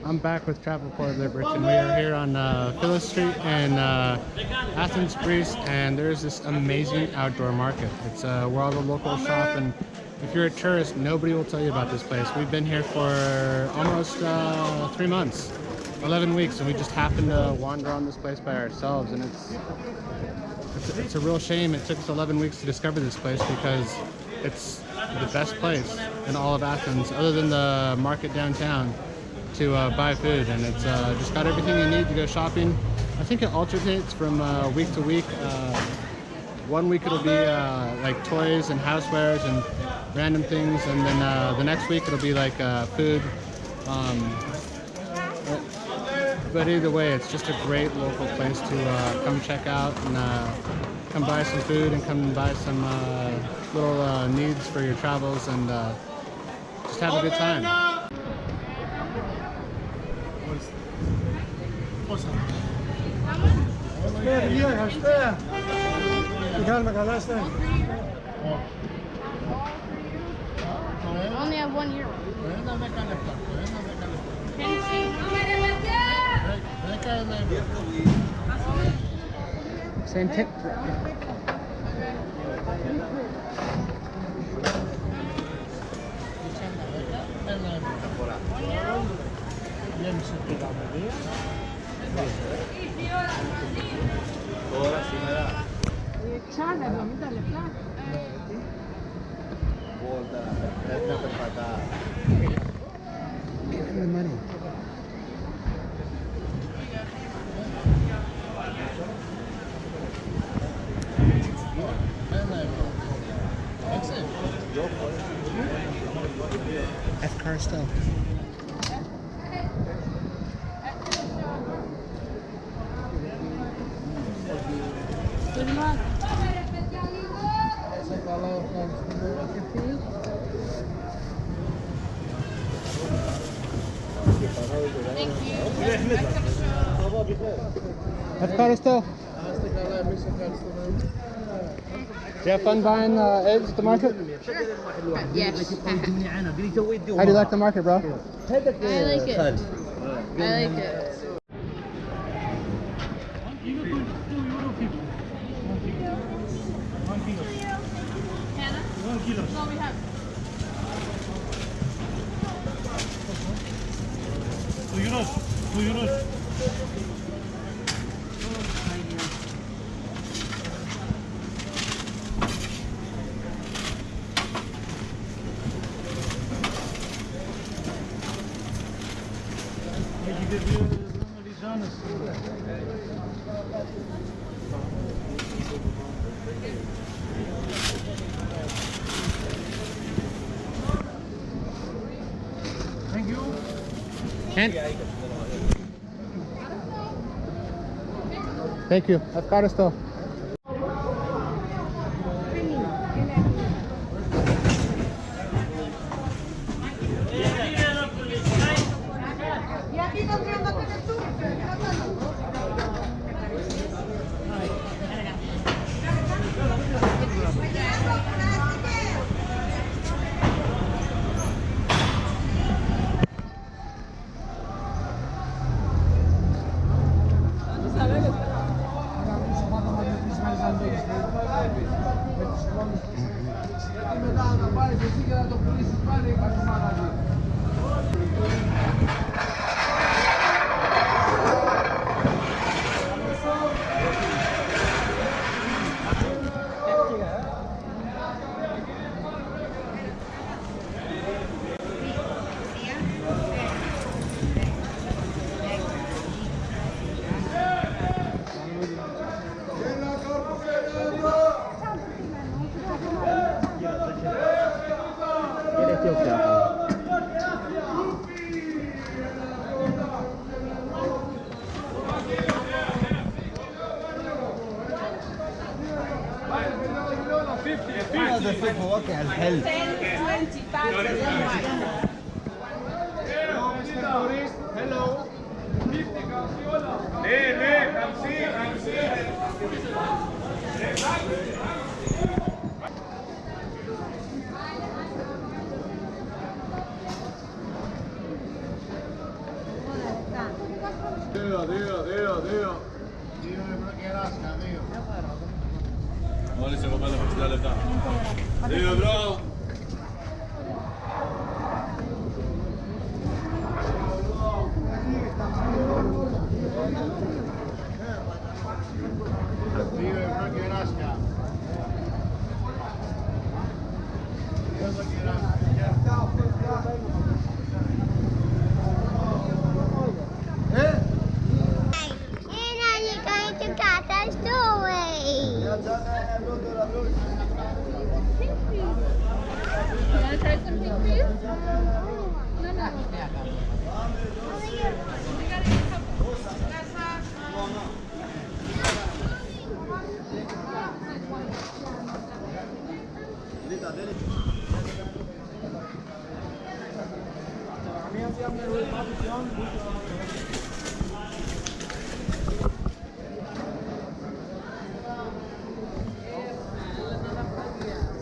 I'm back with Travel Port Liberton. We are here on Fylis Street in Athens, Greece, and there's this amazing outdoor market. It's where all the locals shop, and if you're a tourist, nobody will tell you about this place. We've been here for almost 3 months, 11 weeks, and we just happened to wander on this place by ourselves, and it's a real shame it took us 11 weeks to discover this place, because it's the best place in all of Athens, other than the market downtown, to buy food, and it's just got everything you need to go shopping. I think it alternates from week to week. 1 week it'll be like toys and housewares and random things, and then the next week it'll be like food. But either way, it's just a great local place to come check out and come buy some food and come buy some little needs for your travels, and just have a good time. I only have 1 euro. Can you see? Same tip. Give him the money. F car still. Thank you. F car still. Do you have fun buying eggs at the market? Yes. How do you like the market, bro? I like it. I like it. Hannah? 1 kilo. No, we have. 2 euros. 2 euros. Thank you. And thank you. I've got it still. Hello. And are you going to cut us away? You want to try some pink cheese? No, no.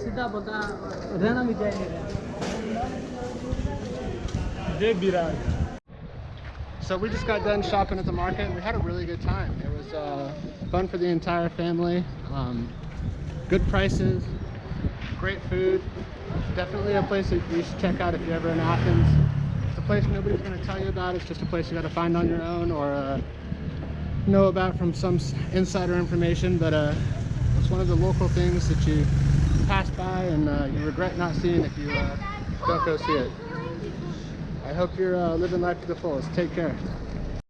सीधा बोलता रहना भी चाहिए So we just got done shopping at the market and we had a really good time. It was fun for the entire family. Good prices, great food. Definitely a place that you should check out if you're ever in Athens. It's a place nobody's going to tell you about. It's just a place you got to find on your own or know about from some insider information. But it's one of the local things that you pass by and you regret not seeing if you don't go see it. I hope you're living life to the fullest. Take care.